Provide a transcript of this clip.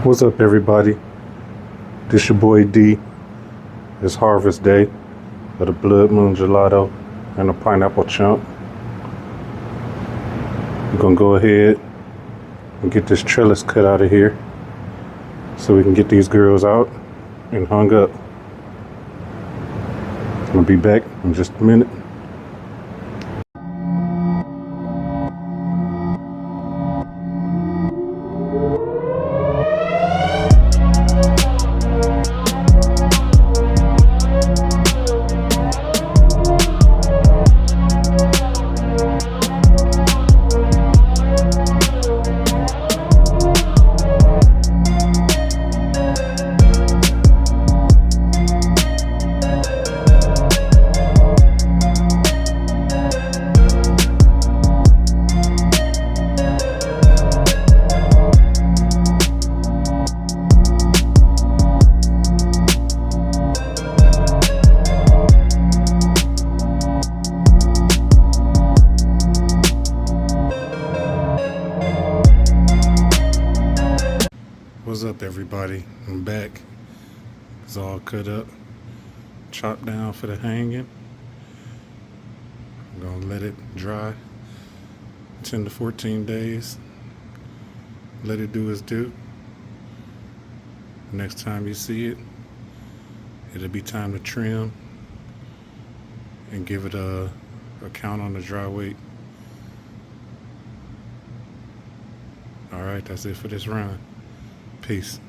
What's up, everybody? This your boy D. It's harvest day of the Blood Moon Gelato and the Pineapple Chunk. We're gonna go ahead and get this trellis cut out of here so we can get these girls out and hung up. I'm gonna be back in just a minute. What's up, everybody? I'm back. It's all cut up, chopped down for the hanging. I'm gonna let it dry 10 to 14 days. Let it do its due. Next time you see it, it'll be time to trim and give it a count on the dry weight. All right, that's it for this run. Peace.